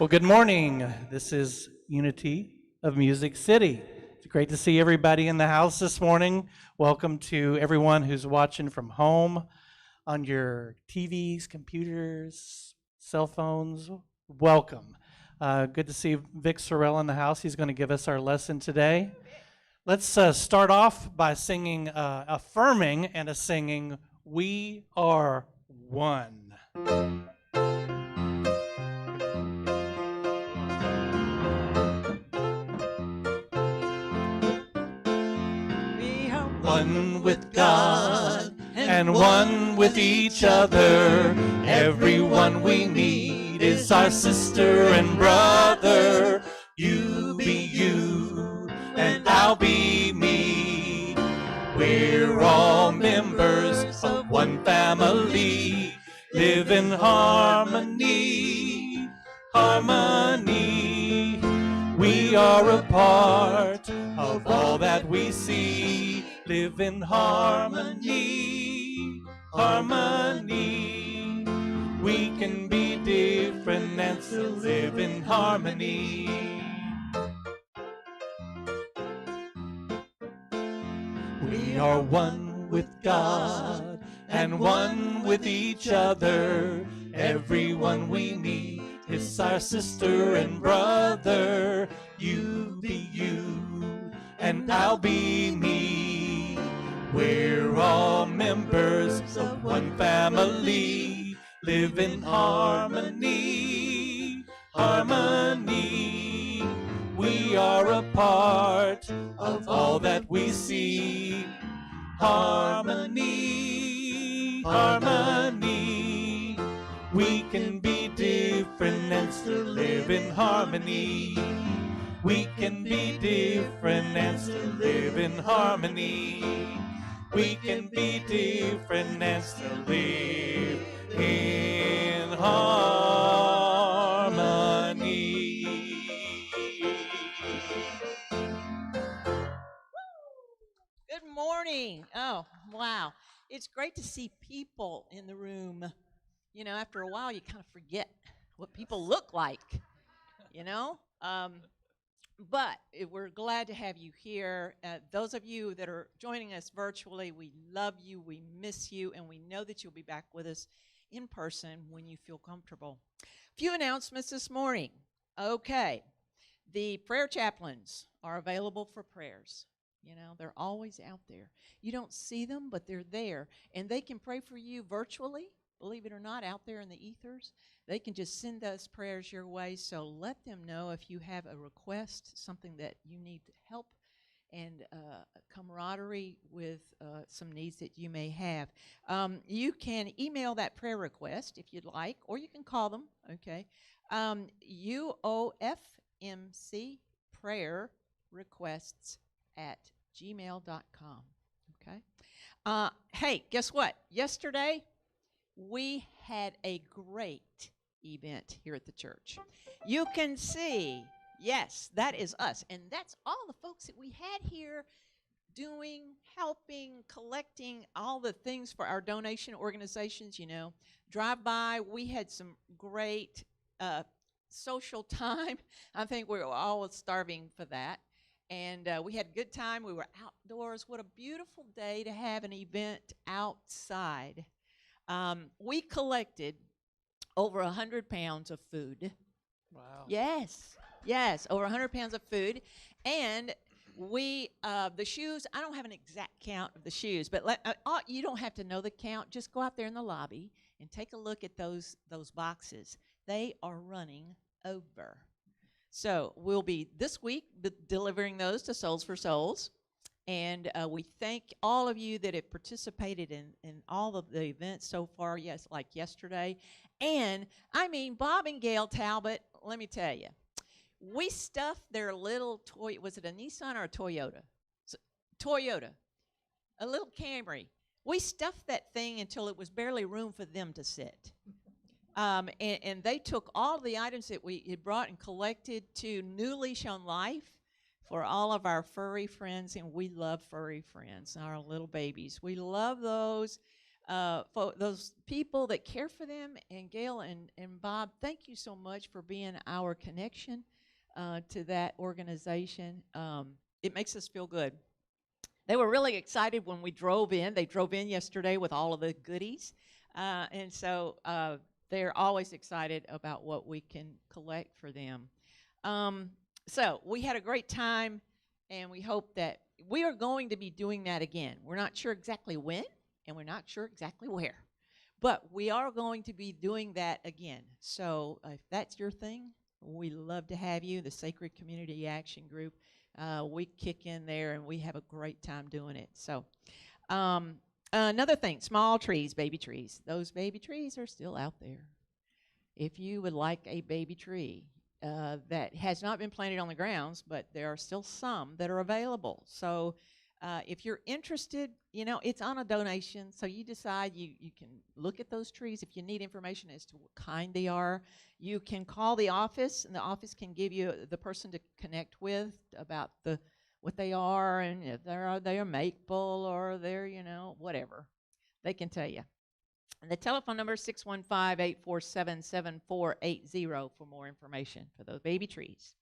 Well, good morning. This is Unity of Music City. It's great to see everybody in the house this morning. Welcome to everyone who's watching from home on your TVs, computers, cell phones. Welcome. Good to see Vic Sorrel in the house. He's going to give us our lesson today. Let's start off by singing, affirming and a singing, "We Are One." One with God and one with each other. Everyone we need is our sister and brother. You be you and I'll be me. We're all members of one family. Live in harmony, harmony. We are a part of all that we see. Live in harmony, harmony. We can be different and still live in harmony. We are one with God and one with each other. Everyone we meet is our sister and brother. You be you and I'll be me. We're all members of one family. Live in harmony, harmony. We are a part of all that we see. Harmony, harmony. We can be different and still live in harmony. We can be different and still live in harmony. We can be different and still live in harmony. Good morning. Oh, wow. It's great to see people in the room. You know, after a while, you kind of forget what people look like, you know? But we're glad to have you here. Those of you that are joining us virtually, we love you, we miss you, and we know that you'll be back with us in person when you feel comfortable. A few announcements this morning. Okay, the prayer chaplains are available for prayers. You know, they're always out there. You don't see them, but they're there, and they can pray for you virtually. Believe it or not, out there in the ethers, they can just send those prayers your way. So let them know if you have a request, something that you need help and camaraderie with some needs that you may have. You can email that prayer request if you'd like, or you can call them, okay? UOFMC prayer requests at gmail.com, okay? Hey, guess what? Yesterday, we had a great event here at the church. You can see, yes, that is us. And that's all the folks that we had here doing, helping, collecting all the things for our donation organizations, you know. Drive by, we had some great social time. I think we were all starving for that. And we had a good time. We were outdoors. What a beautiful day to have an event outside. We collected over 100 pounds of food. Wow. Yes, over 100 pounds of food. And we, the shoes, I don't have an exact count of the shoes, but you don't have to know the count. Just go out there in the lobby and take a look at those boxes. They are running over. So we'll be this week delivering those to Souls for Souls. And we thank all of you that have participated in all of the events so far, yes, like yesterday. And, I mean, Bob and Gail Talbot, let me tell you, we stuffed their little toy, was it a Nissan or a Toyota? Toyota, a little Camry. We stuffed that thing until it was barely room for them to sit. And they took all the items that we had brought and collected to New Leash on Life for all of our furry friends, and we love furry friends, our little babies. We love those. for those people that care for them. And Gail and Bob, thank you so much for being our connection to that organization. It makes us feel good. They were really excited when we drove in. They drove in yesterday with all of the goodies. And so they're always excited about what we can collect for them. So we had a great time, and we hope that we are going to be doing that again. We're not sure exactly when, and we're not sure exactly where. But we are going to be doing that again. So if that's your thing, we love to have you, the Sacred Community Action Group. We kick in there, and we have a great time doing it. So another thing, small trees, baby trees. Those baby trees are still out there. If you would like a baby tree that has not been planted on the grounds, but there are still some that are available. So if you're interested, it's on a donation. So you decide you can look at those trees. If you need information as to what kind they are, you can call the office, and the office can give you the person to connect with about what they are, and if they're maple or they're, whatever. They can tell you. And the telephone number is 615-847-7480 for more information for those baby trees.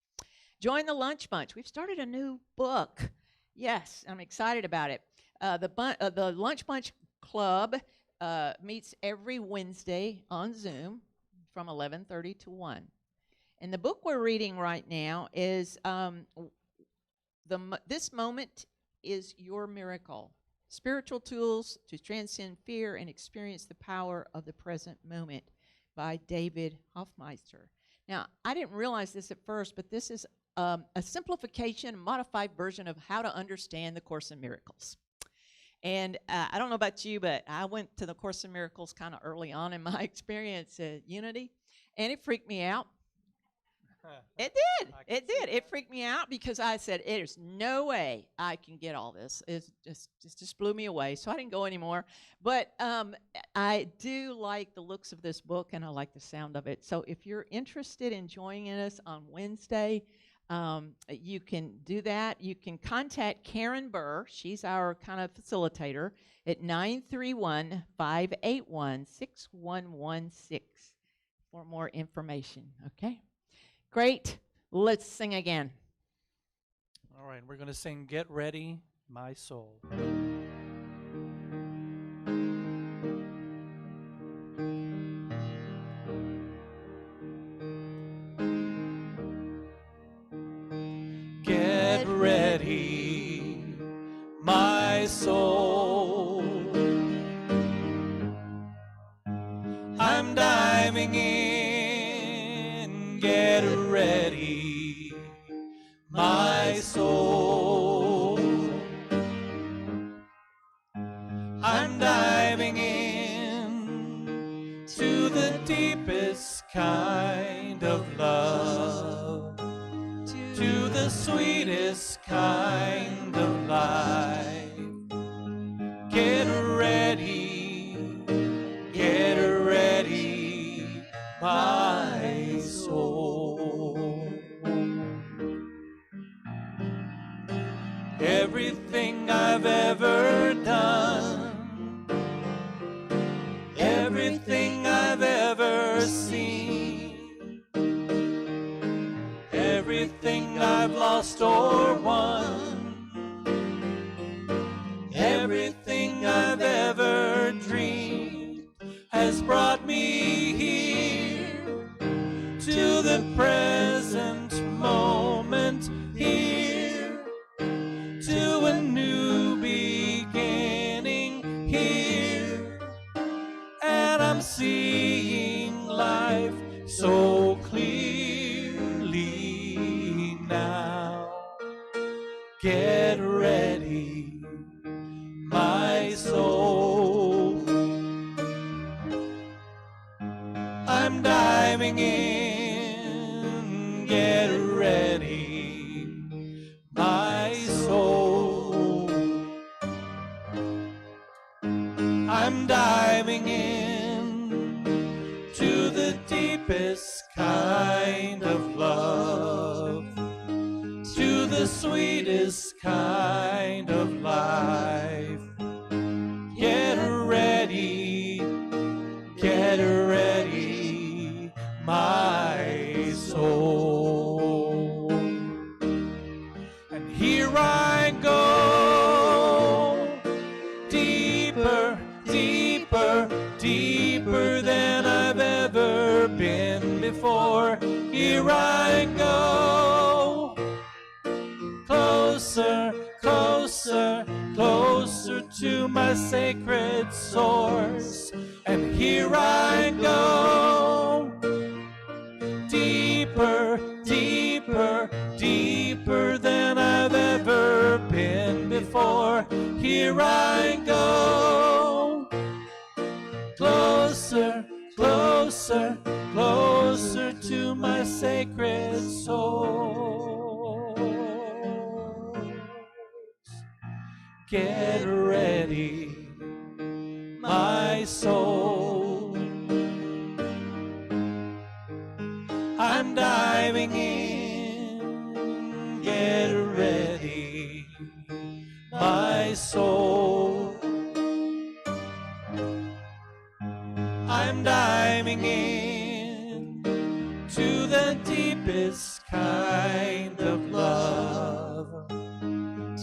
Join the Lunch Bunch. We've started a new book. Yes, I'm excited about it. The Lunch Bunch Club meets every Wednesday on Zoom from 11:30 to 1. And the book we're reading right now is This Moment is Your Miracle. Spiritual Tools to Transcend Fear and Experience the Power of the Present Moment by David Hoffmeister. Now, I didn't realize this at first, but this is a simplification, a modified version of how to understand the Course in Miracles. And I don't know about you, but I went to the Course in Miracles kind of early on in my experience at Unity, and it freaked me out. It did. It did. It freaked me out because I said, there's no way I can get all this. It just blew me away. So I didn't go anymore. But I do like the looks of this book, and I like the sound of it. So if you're interested in joining us on Wednesday, you can do that. You can contact Karen Burr. She's our kind of facilitator at 931-581-6116 for more information. Okay? Great. Let's sing again. All right, we're going to sing Get Ready, My Soul. Get ready, my soul. I'm diving in. Get ready, my soul. I'm diving in to the deepest kind of love, to the sweetest kind of life. Get ready, my soul. Everything I've ever done, everything I've ever seen, everything I've lost or won, everything I've ever dreamed has brought me here to the present moment, here to a new beginning, here, and I'm seeing life so clearly now. Get ready, my soul. I'm diving in. Get ready, my soul. I'm diving in to the deepest kind of love, to the sweetest kind of life. Get ready, Get ready, my soul. And here I go, deeper, deeper, deeper than I've ever been before. Here I go, closer, closer, closer to my sacred source. And here I go, deeper, deeper, deeper than I've ever been before. Here I go, closer, closer, closer to my sacred soul. Get ready, my soul. I'm diving in. Get ready, my soul. I'm diving in to the deepest kind of love,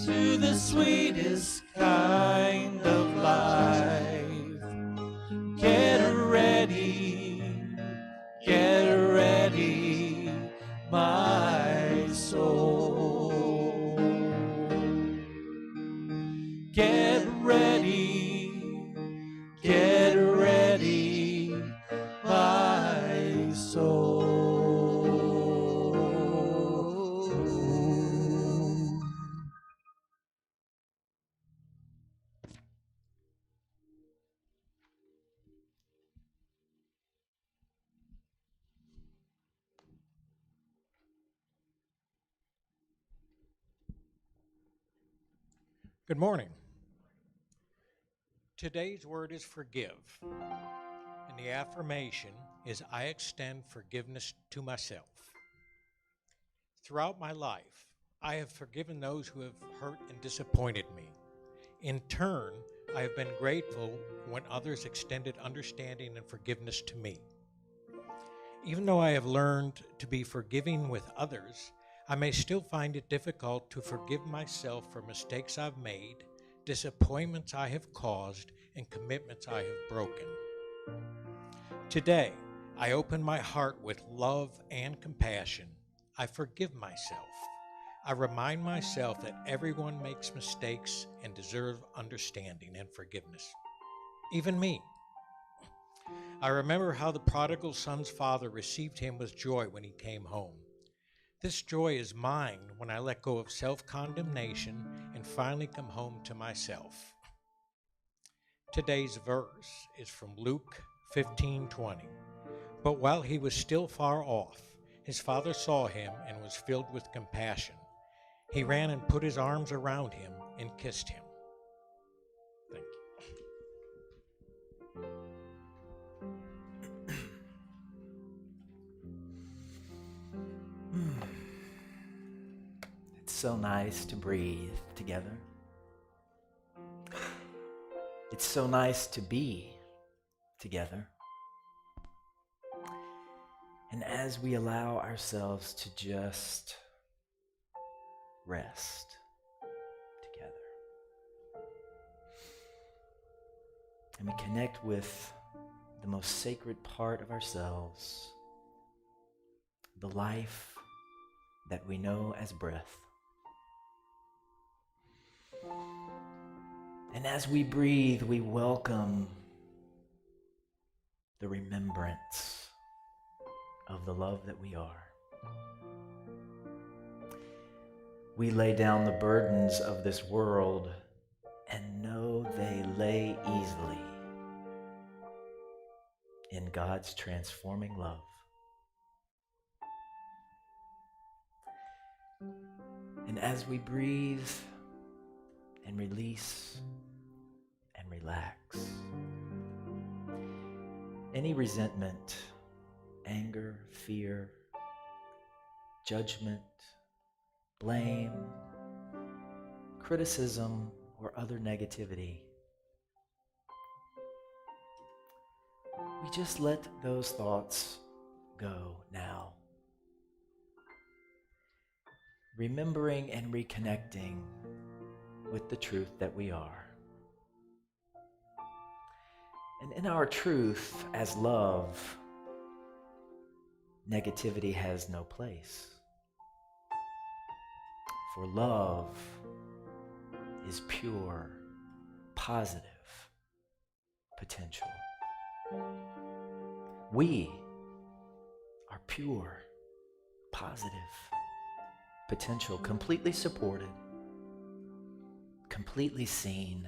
to the sweetest kind of life. Get ready, my soul. Get ready, my soul. Good morning. Today's word is forgive, and the affirmation is I extend forgiveness to myself. Throughout my life, I have forgiven those who have hurt and disappointed me. In turn, I have been grateful when others extended understanding and forgiveness to me. Even though I have learned to be forgiving with others, I may still find it difficult to forgive myself for mistakes I've made, disappointments I have caused, and commitments I have broken. Today, I open my heart with love and compassion. I forgive myself. I remind myself that everyone makes mistakes and deserves understanding and forgiveness. Even me. I remember how the prodigal son's father received him with joy when he came home. This joy is mine when I let go of self-condemnation and finally come home to myself. Today's verse is from Luke 15:20. But while he was still far off, his father saw him and was filled with compassion. He ran and put his arms around him and kissed him. Thank you. It's so nice to breathe together. It's so nice to be together. And as we allow ourselves to just rest together, and we connect with the most sacred part of ourselves, the life that we know as breath. And as we breathe, we welcome the remembrance of the love that we are. We lay down the burdens of this world and know they lay easily in God's transforming love. And as we breathe and release and relax, any resentment, anger, fear, judgment, blame, criticism, or other negativity, we we just let those thoughts go now. Remembering and reconnecting with the truth that we are. And in our truth as love, negativity has no place. For love is pure, positive potential. We are pure, positive potential, completely supported, completely seen,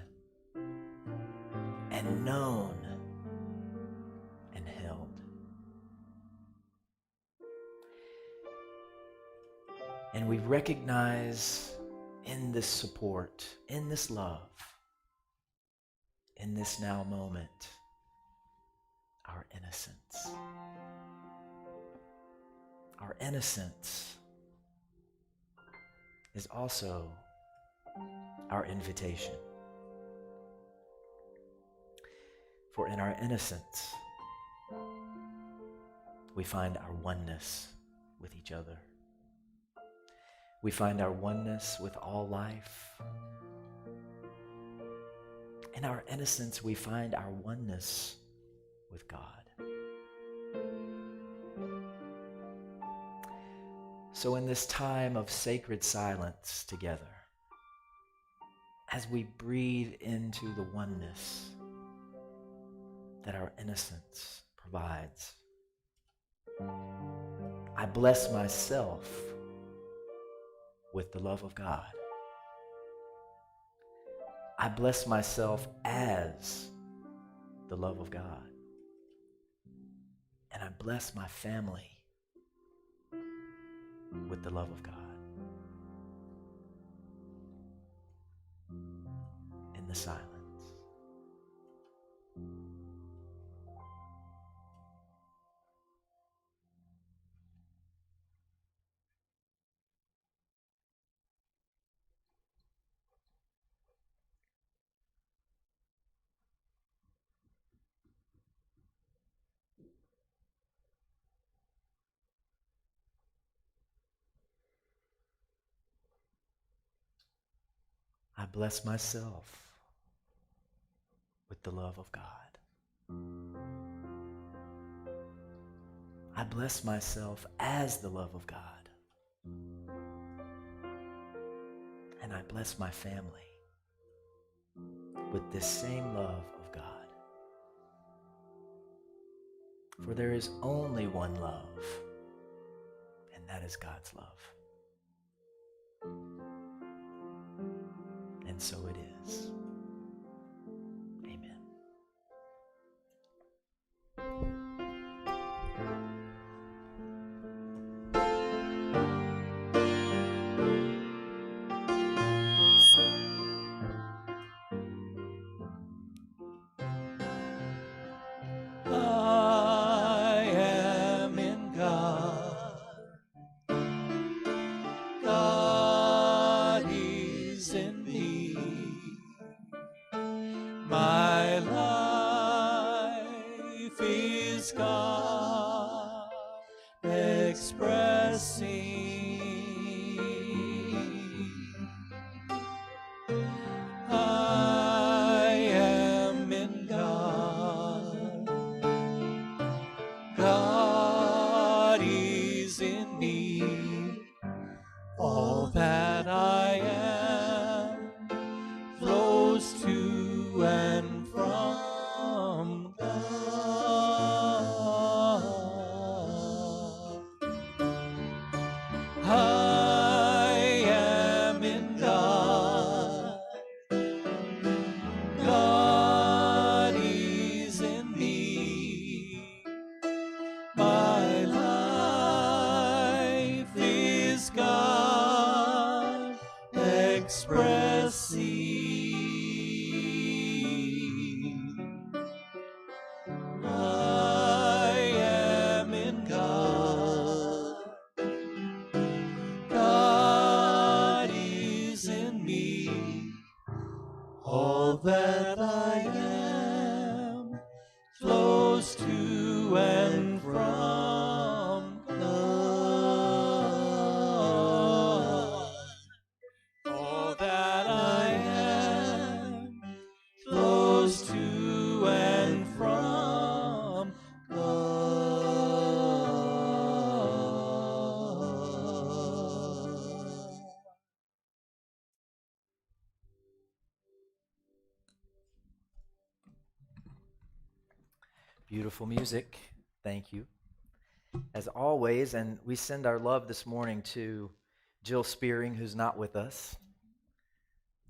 and known and held. And we recognize in this support, in this love, in this now moment, our innocence. Our innocence is also our invitation. For in our innocence, we find our oneness with each other. We find our oneness with all life. In our innocence, we find our oneness with God. So in this time of sacred silence together, as we breathe into the oneness that our innocence provides, I bless myself with the love of God. I bless myself as the love of God. And I bless my family with the love of God. In the silence. I bless myself with the love of God. I bless myself as the love of God. And I bless my family with this same love of God. For there is only one love, and that is God's love. And so it is. Amen. I am in God. God is in me. My life is God expressing. I am in God. God is in me. All that I am flows to and from God. Beautiful music. Thank you. As always, and we send our love this morning to Jill Spearing, who's not with us.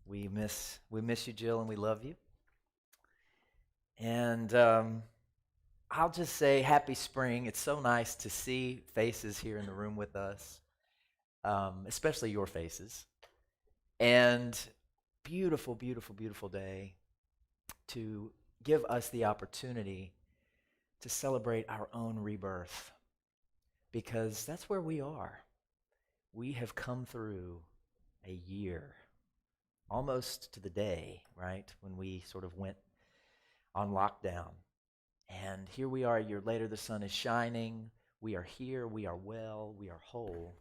We miss you, Jill, and we love you. And I'll just say happy spring. It's so nice to see faces here in the room with us, especially your faces. And beautiful, beautiful, beautiful day to give us the opportunity to celebrate our own rebirth, because that's where we are. We have come through a year, almost to the day, right, when we sort of went on lockdown. And here we are a year later, the sun is shining, we are here, we are well, we are whole,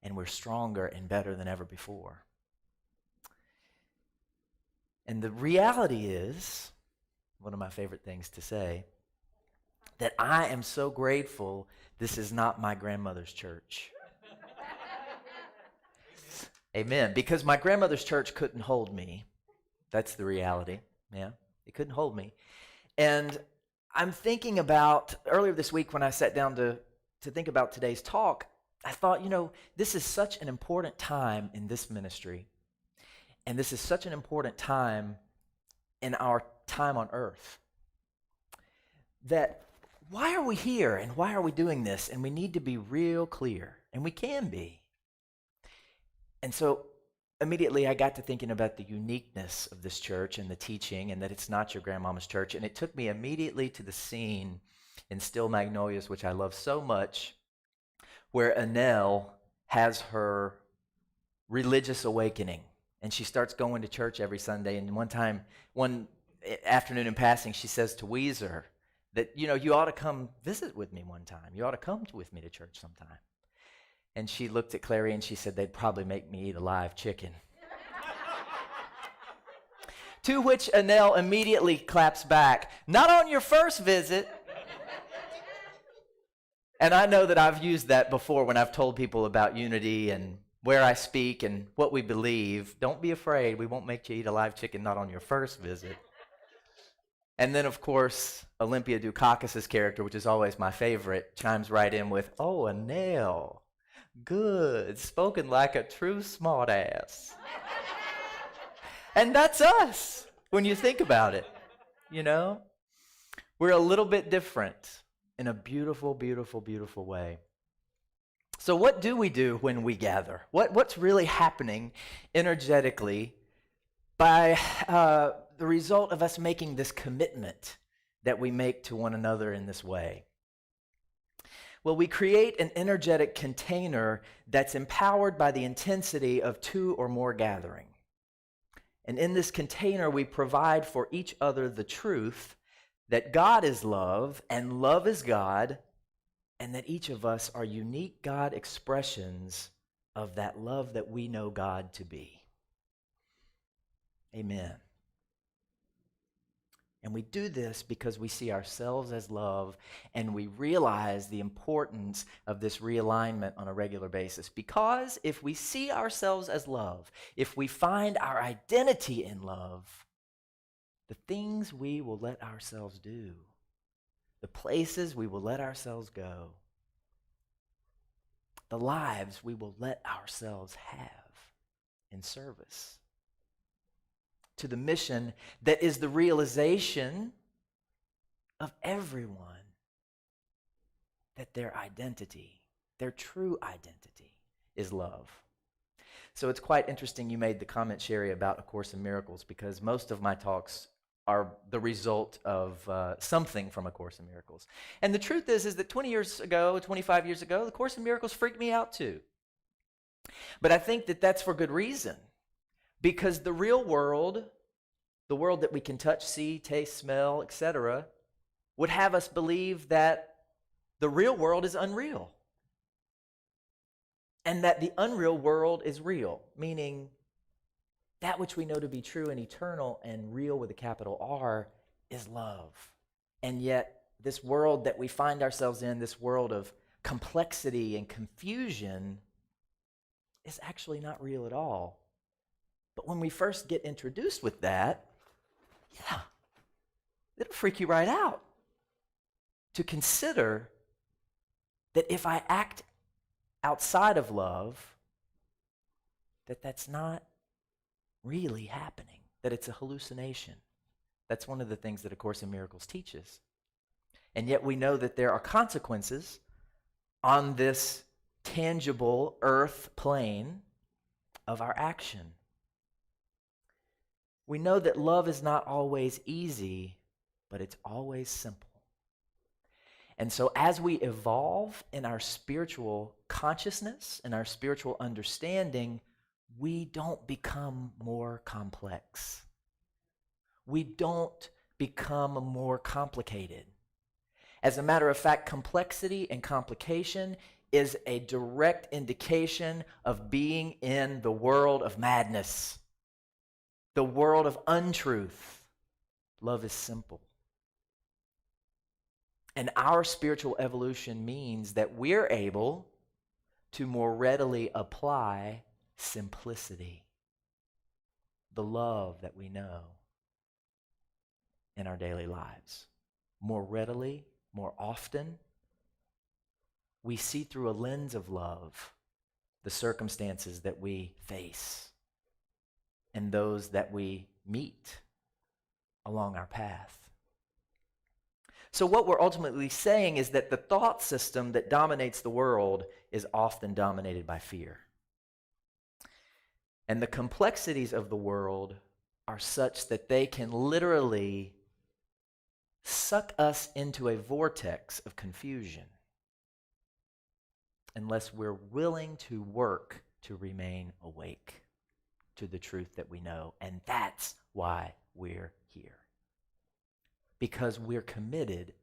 and we're stronger and better than ever before. And the reality is, one of my favorite things to say, that I am so grateful this is not my grandmother's church. Amen. Because my grandmother's church couldn't hold me. That's the reality. Yeah, it couldn't hold me. And I'm thinking about, earlier this week when I sat down to think about today's talk, I thought, this is such an important time in this ministry. And this is such an important time in our time on earth. That why are we here and why are we doing this? And we need to be real clear, and we can be. And so immediately I got to thinking about the uniqueness of this church and the teaching, and that it's not your grandmama's church. And it took me immediately to the scene in Still Magnolias, which I love so much, where Annelle has her religious awakening. And she starts going to church every Sunday. And one afternoon in passing, she says to Weezer that, you ought to come visit with me one time. You ought to come with me to church sometime. And she looked at Clary and she said, they'd probably make me eat a live chicken. To which Annelle immediately claps back, not on your first visit. And I know that I've used that before when I've told people about unity and where I speak and what we believe. Don't be afraid. We won't make you eat a live chicken, not on your first visit. And then, of course, Olympia Dukakis' character, which is always my favorite, chimes right in with, oh, Annelle, good, spoken like a true smartass. And that's us, when you think about it, We're a little bit different in a beautiful, beautiful, beautiful way. So what do we do when we gather? What's really happening energetically by the result of us making this commitment that we make to one another in this way? Well, we create an energetic container that's empowered by the intensity of two or more gathering. And in this container, we provide for each other the truth that God is love and love is God, and that each of us are unique God expressions of that love that we know God to be. Amen. And we do this because we see ourselves as love, and we realize the importance of this realignment on a regular basis. Because if we see ourselves as love, if we find our identity in love, the things we will let ourselves do, the places we will let ourselves go, the lives we will let ourselves have in service to the mission that is the realization of everyone that their identity, their true identity, is love. So it's quite interesting you made the comment, Sherry, about A Course in Miracles, because most of my talks are the result of something from A Course in Miracles. And the truth is that 20 years ago, 25 years ago, The Course in Miracles freaked me out too. But I think that that's for good reason. Because the real world, the world that we can touch, see, taste, smell, etc., would have us believe that the real world is unreal. And that the unreal world is real, meaning that which we know to be true and eternal and real with a capital R is love. And yet, this world that we find ourselves in, this world of complexity and confusion, is actually not real at all. But when we first get introduced with that, it'll freak you right out. to consider that if I act outside of love, that's not really happening, that it's a hallucination. That's one of the things that A Course in Miracles teaches. And yet we know that there are consequences on this tangible earth plane of our action. We know that love is not always easy, but it's always simple. And so as we evolve in our spiritual consciousness and our spiritual understanding, we don't become more complex. We don't become more complicated. As a matter of fact, complexity and complication is a direct indication of being in the world of madness, the world of untruth. Love is simple. And our spiritual evolution means that we're able to more readily apply simplicity, the love that we know in our daily lives. More readily, more often, we see through a lens of love the circumstances that we face and those that we meet along our path. So what we're ultimately saying is that the thought system that dominates the world is often dominated by fear. And the complexities of the world are such that they can literally suck us into a vortex of confusion unless we're willing to work to remain awake to the truth that we know. And that's why we're here. Because we're committed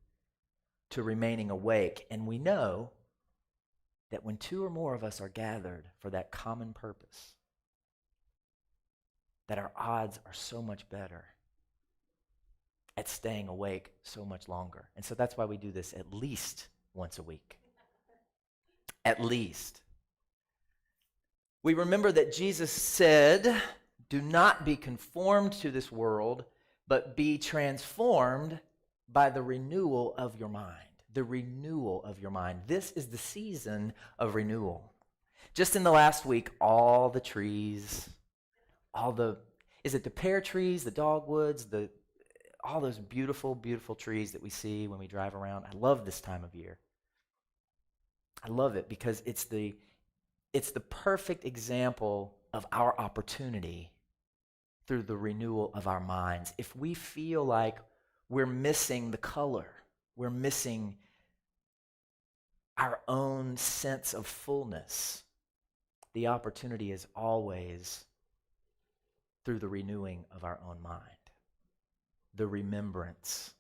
to remaining awake. And we know that when two or more of us are gathered for that common purpose, that our odds are so much better at staying awake so much longer. And so that's why we do this at least once a week. At least. We remember that Jesus said, "Do not be conformed to this world, but be transformed by the renewal of your mind." The renewal of your mind. This is the season of renewal. Just in the last week, all the trees, is it the pear trees, the dogwoods, all those beautiful, beautiful trees that we see when we drive around. I love this time of year. I love it because it's the perfect example of our opportunity through the renewal of our minds. If we feel like we're missing the color, we're missing our own sense of fullness, the opportunity is always through the renewing of our own mind, the remembrance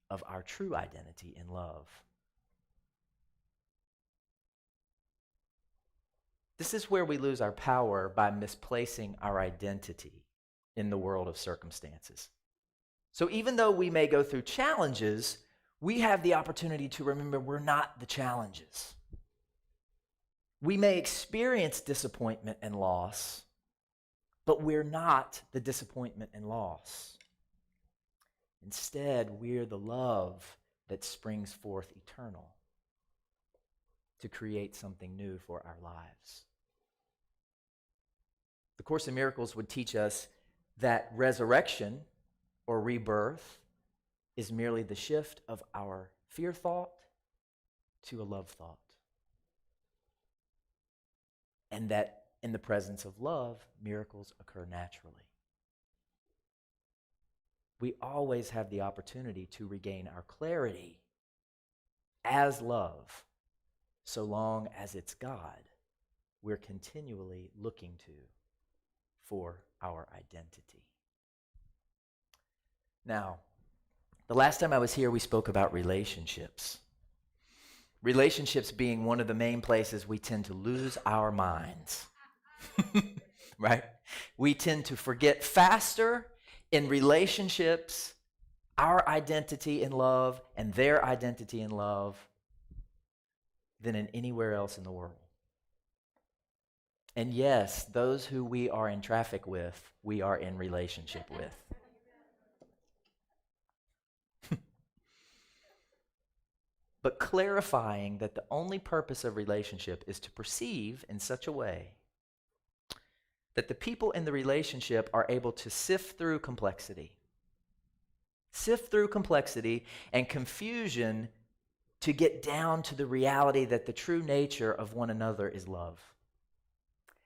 of our true identity in love. This is where we lose our power by misplacing our identity in the world of circumstances. So even though we may go through challenges, we have the opportunity to remember we're not the challenges. We may experience disappointment and loss, but we're not the disappointment and loss. Instead, we're the love that springs forth eternal to create something new for our lives. The Course in Miracles would teach us that resurrection or rebirth is merely the shift of our fear thought to a love thought. And that in the presence of love, miracles occur naturally. We always have the opportunity to regain our clarity as love, so long as it's God we're continually looking to for our identity. Now, the last time I was here, we spoke about relationships. Relationships being one of the main places we tend to lose our minds, right? We tend to forget faster in relationships our identity in love and their identity in love than in anywhere else in the world. And yes, those who we are in traffic with, we are in relationship with. but clarifying that the only purpose of relationship is to perceive in such a way that the people in the relationship are able to sift through complexity and confusion to get down to the reality that the true nature of one another is love,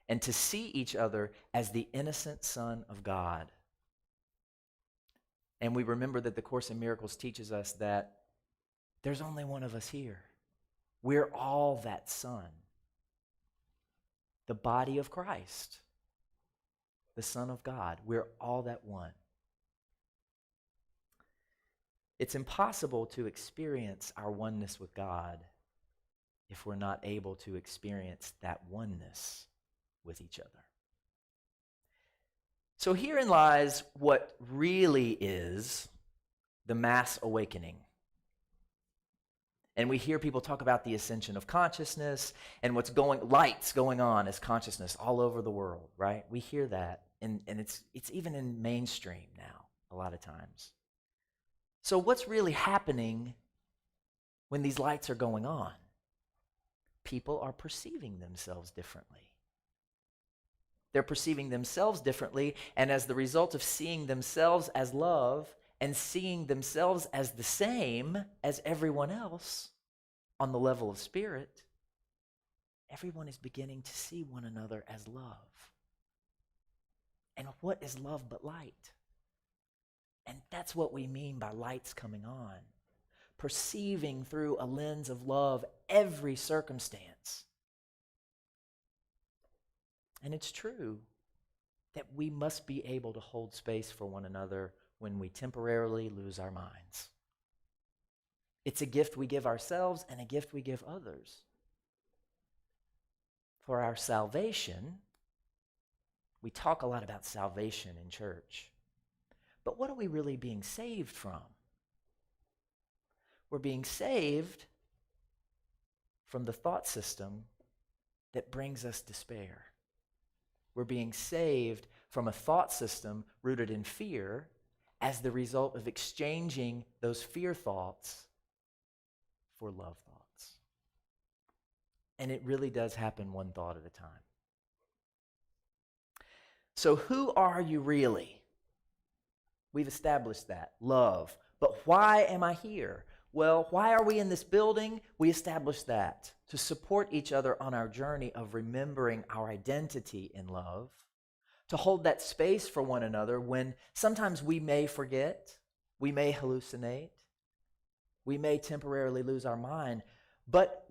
and to see each other as the innocent Son of God. And we remember that the Course in Miracles teaches us that there's only one of us here. We're all that Son, the body of Christ, the Son of God. We're all that one. It's impossible to experience our oneness with God if we're not able to experience that oneness with each other. So herein lies what really is the mass awakening. And we hear people talk about the ascension of consciousness and lights going on as consciousness all over the world, right? We hear that, and it's even in mainstream now a lot of times. So what's really happening when these lights are going on? People are perceiving themselves differently. They're perceiving themselves differently, and as the result of seeing themselves as love and seeing themselves as the same as everyone else on the level of spirit, everyone is beginning to see one another as love. And what is love but light? And that's what we mean by lights coming on. Perceiving through a lens of love every circumstance. And it's true that we must be able to hold space for one another when we temporarily lose our minds. It's a gift we give ourselves and a gift we give others. For our salvation, we talk a lot about salvation in church. But what are we really being saved from? We're being saved from the thought system that brings us despair. We're being saved from a thought system rooted in fear as the result of exchanging those fear thoughts for love thoughts. And it really does happen one thought at a time. So who are you really? We've established that, love. But why am I here? Well, why are we in this building? We established that to support each other on our journey of remembering our identity in love, to hold that space for one another when sometimes we may forget, we may hallucinate, we may temporarily lose our mind. But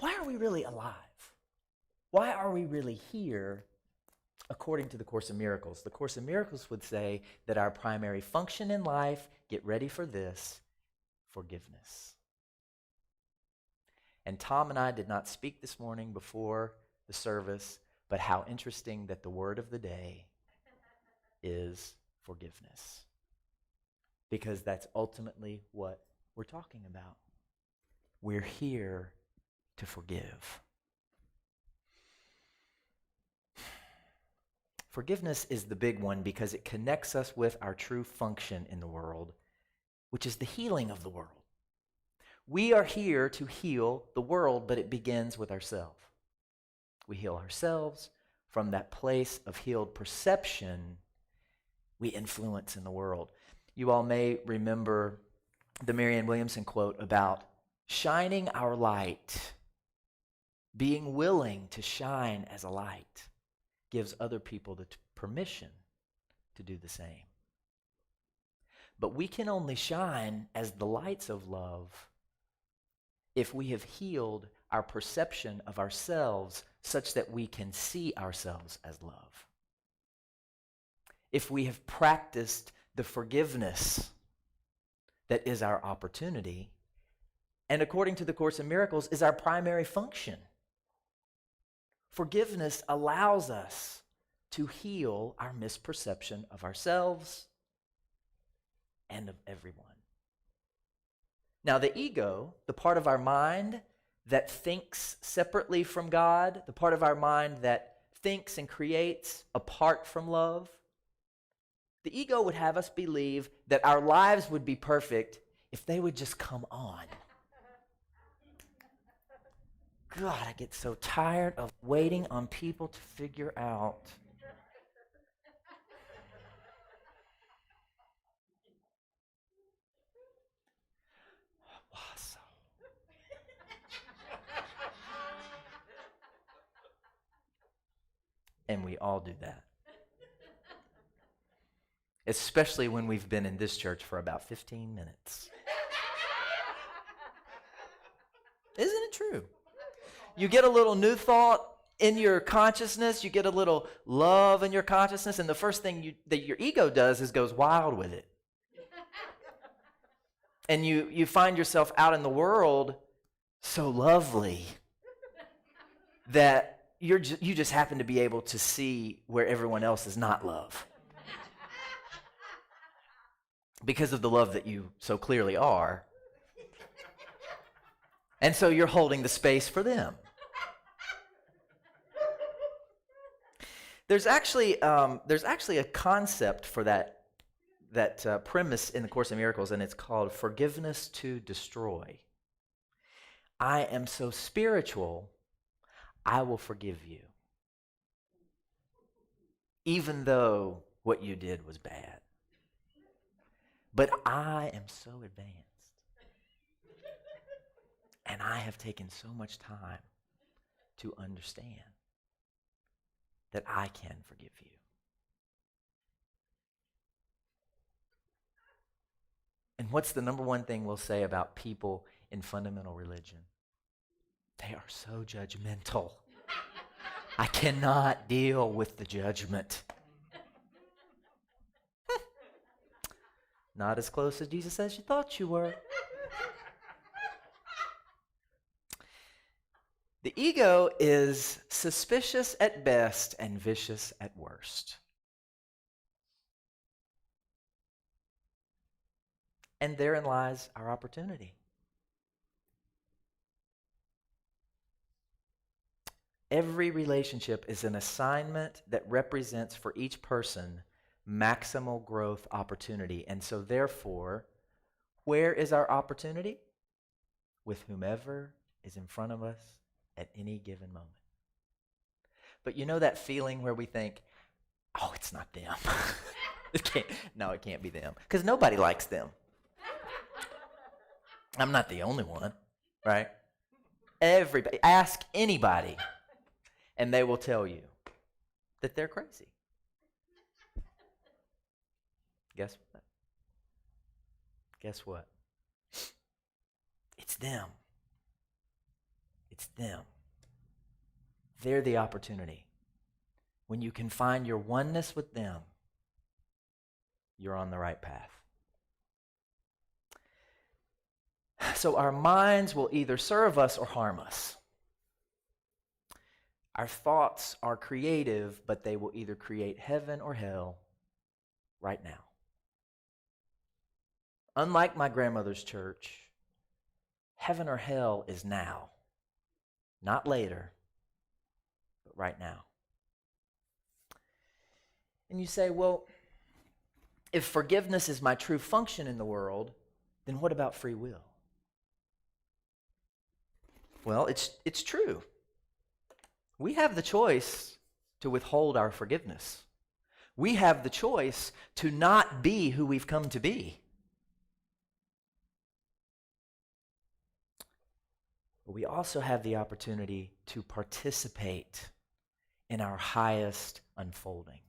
why are we really alive? Why are we really here? According to the Course in Miracles, the Course in Miracles would say that our primary function in life, get ready for this, forgiveness. And Tom and I did not speak this morning before the service, but how interesting that the word of the day is forgiveness. Because that's ultimately what we're talking about. We're here to forgive. Forgiveness is the big one because it connects us with our true function in the world, which is the healing of the world. We are here to heal the world, but it begins with ourselves. We heal ourselves. From that place of healed perception, we influence in the world. You all may remember the Marianne Williamson quote about shining our light, being willing to shine as a light, gives other people the permission to do the same. But we can only shine as the lights of love if we have healed our perception of ourselves such that we can see ourselves as love. If we have practiced the forgiveness that is our opportunity, and according to the Course in Miracles, is our primary function. Forgiveness allows us to heal our misperception of ourselves and of everyone. Now, the ego, the part of our mind that thinks separately from God, the part of our mind that thinks and creates apart from love, the ego would have us believe that our lives would be perfect if they would just come on. God, I get so tired of waiting on people to figure out. And we all do that. Especially when we've been in this church for about 15 minutes. Isn't it true? You get a little new thought in your consciousness, you get a little love in your consciousness, and the first thing that your ego does is goes wild with it. And you find yourself out in the world so lovely that you just happen to be able to see where everyone else is not love. Because of the love that you so clearly are. And so you're holding the space for them. There's actually a concept for that premise in the Course in Miracles, and it's called forgiveness to destroy. I am so spiritual, I will forgive you, even though what you did was bad. But I am so advanced, and I have taken so much time to understand that I can forgive you. And what's the number one thing we'll say about people in fundamental religion? They are so judgmental. I cannot deal with the judgment. Not as close as Jesus as you thought you were. The ego is suspicious at best and vicious at worst. And therein lies our opportunity. Every relationship is an assignment that represents for each person maximal growth opportunity. And so therefore, where is our opportunity? With whomever is in front of us at any given moment. But you know that feeling where we think, oh, it's not them. It can't be them. Because nobody likes them. I'm not the only one, right? Everybody, ask anybody, and they will tell you that they're crazy. Guess what? Guess what? It's them. It's them. They're the opportunity. When you can find your oneness with them, you're on the right path. So our minds will either serve us or harm us. Our thoughts are creative, but they will either create heaven or hell right now. Unlike my grandmother's church, heaven or hell is now, not later, but right now. And you say, well, if forgiveness is my true function in the world, then what about free will? Well, it's true. We have the choice to withhold our forgiveness. We have the choice to not be who we've come to be. But we also have the opportunity to participate in our highest unfolding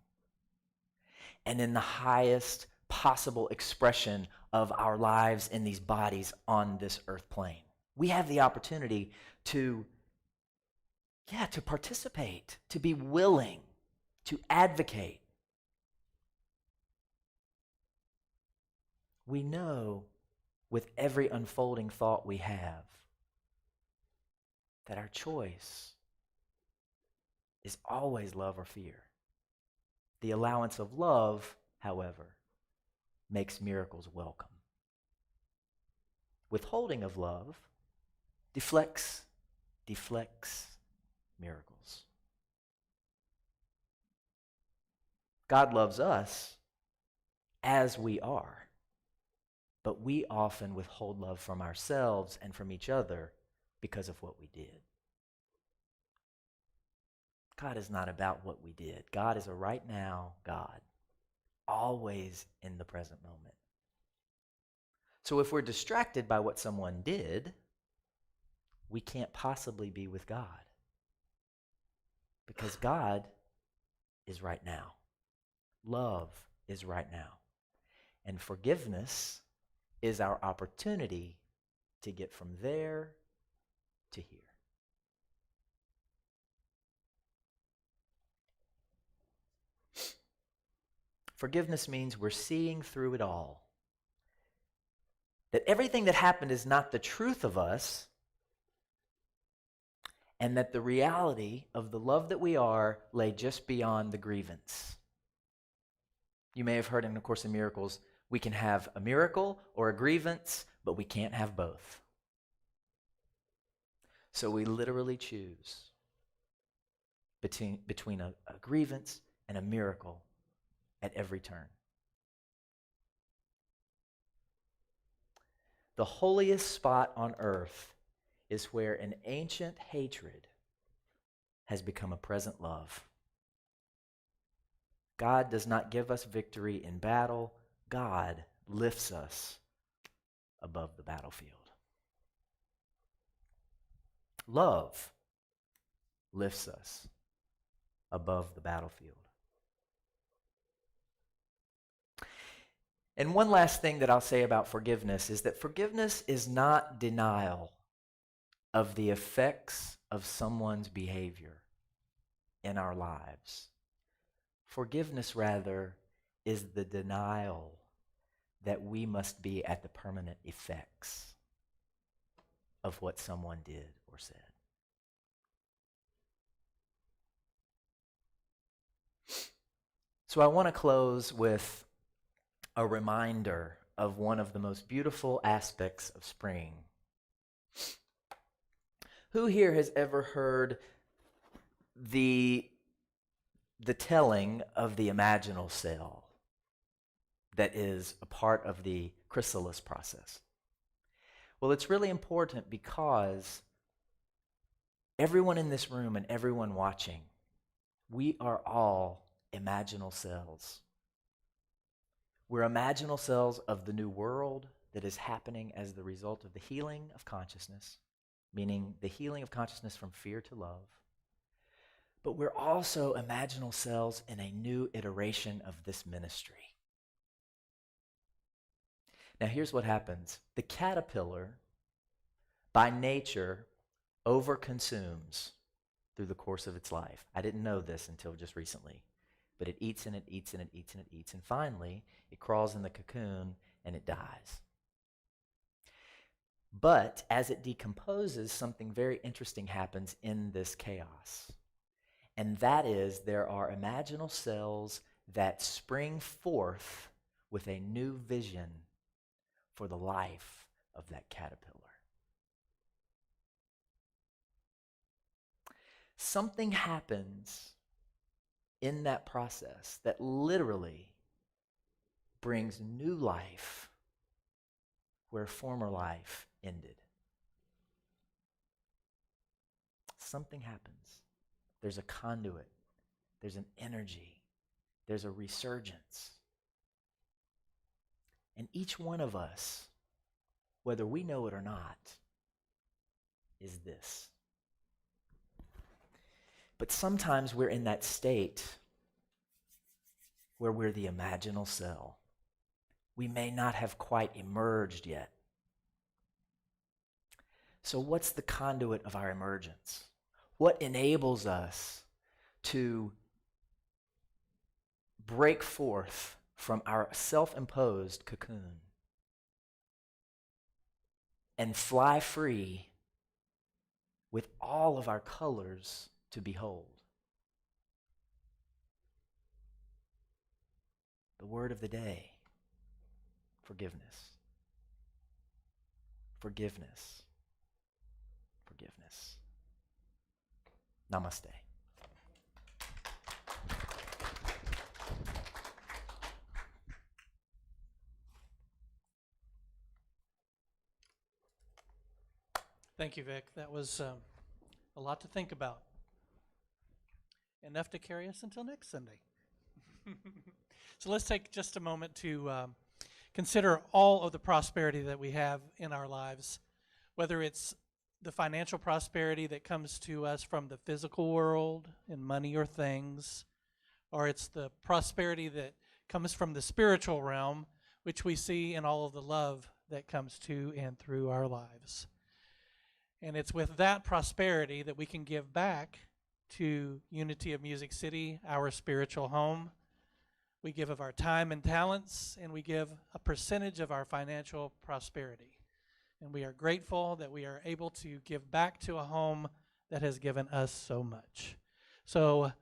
and in the highest possible expression of our lives in these bodies on this earth plane. We have the opportunity to participate, to be willing, to advocate. We know with every unfolding thought we have that our choice is always love or fear. The allowance of love, however, makes miracles welcome. Withholding of love deflects miracles. God loves us as we are, but we often withhold love from ourselves and from each other because of what we did. God is not about what we did. God is a right now God, always in the present moment. So if we're distracted by what someone did, we can't possibly be with God, because God is right now. Love is right now. And forgiveness is our opportunity to get from there to here. Forgiveness means we're seeing through it all. That everything that happened is not the truth of us, and that the reality of the love that we are lay just beyond the grievance. You may have heard in A Course in Miracles, we can have a miracle or a grievance, but we can't have both. So we literally choose between a grievance and a miracle at every turn. The holiest spot on earth is where an ancient hatred has become a present love. God does not give us victory in battle. God lifts us above the battlefield. Love lifts us above the battlefield. And one last thing that I'll say about forgiveness is that forgiveness is not denial of the effects of someone's behavior in our lives. Forgiveness, rather, is the denial that we must be at the permanent effects of what someone did or said. So I want to close with a reminder of one of the most beautiful aspects of spring. Who here has ever heard the telling of the imaginal cell that is a part of the chrysalis process? Well, it's really important because everyone in this room and everyone watching, we are all imaginal cells. We're imaginal cells of the new world that is happening as the result of the healing of consciousness, meaning the healing of consciousness from fear to love. But we're also imaginal cells in a new iteration of this ministry. Now, here's what happens. The caterpillar, by nature, overconsumes through the course of its life. I didn't know this until just recently. But it eats and it eats and it eats and it eats. And finally, it crawls in the cocoon and it dies. But as it decomposes, something very interesting happens in this chaos. And that is, there are imaginal cells that spring forth with a new vision for the life of that caterpillar. Something happens in that process that literally brings new life where former life ended. Something happens. There's a conduit. There's an energy. There's a resurgence. And each one of us, whether we know it or not, is this. But sometimes we're in that state where we're the imaginal cell. We may not have quite emerged yet. So what's the conduit of our emergence? What enables us to break forth from our self-imposed cocoon and fly free with all of our colors to behold? The word of the day: forgiveness. Forgiveness. Forgiveness. Namaste. Thank you, Vic. That was a lot to think about. enough to carry us until next Sunday. So let's take just a moment to consider all of the prosperity that we have in our lives, whether it's the financial prosperity that comes to us from the physical world in money or things, or it's the prosperity that comes from the spiritual realm, which we see in all of the love that comes to and through our lives. And it's with that prosperity that we can give back to Unity of Music City, our spiritual home. We give of our time and talents, and we give a percentage of our financial prosperity. And we are grateful that we are able to give back to a home that has given us so much. So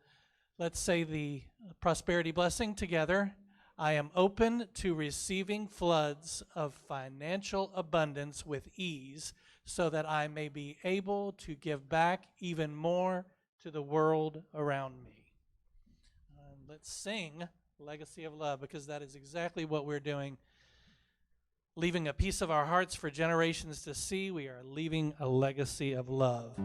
let's say the prosperity blessing together. I am open to receiving floods of financial abundance with ease, so that I may be able to give back even more to the world around me. Let's sing Legacy of Love, because that is exactly what we're doing. Leaving a piece of our hearts for generations to see, we are leaving a legacy of love.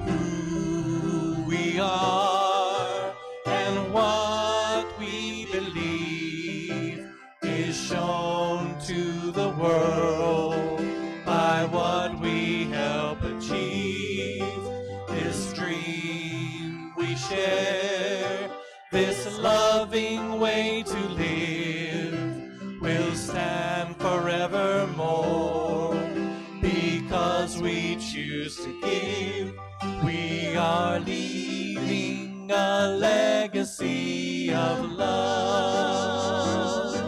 Who we are and what we believe is shown to the world by what we help achieve. This dream we share, this loving way to live, will stand forevermore, because we choose to give. We are leaving a legacy of love.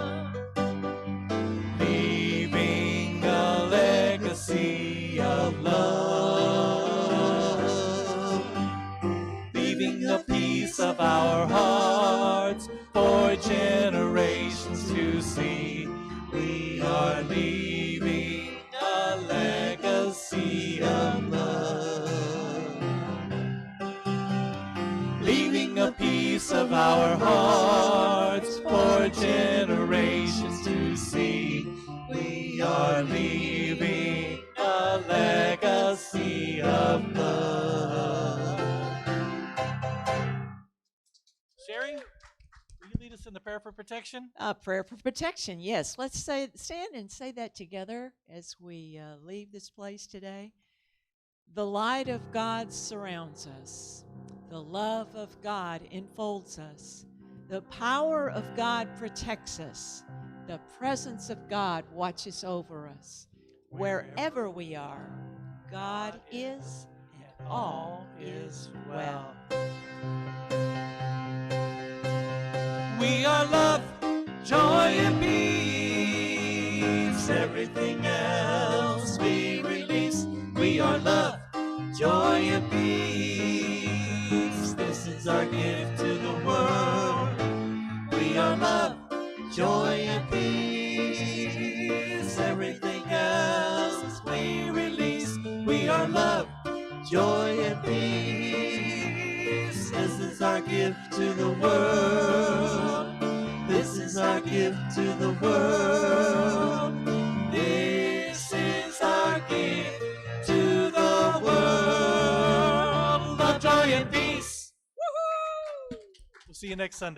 Leaving a legacy of love. Leaving a piece of our hearts for generations to see. We are leaving a legacy of love. Leaving a piece of our hearts for generations to see. We are leaving a legacy of love. Sherry, will you lead us in the prayer for protection? Prayer for protection, yes. Let's stand and say that together as we leave this place today. The light of God surrounds us. The love of God enfolds us. The power of God protects us. The presence of God watches over us. Wherever we are, God is, and all is well. We are love, joy, and peace. Everything else we release. We are love, joy, and peace. This is our gift to the world. We are love, joy, and peace. Everything else we release. We are love, joy, and peace. This is our gift to the world. This is our gift to the world. This is our gift to the world. Love, joy, and peace. Woo-hoo! We'll see you next Sunday.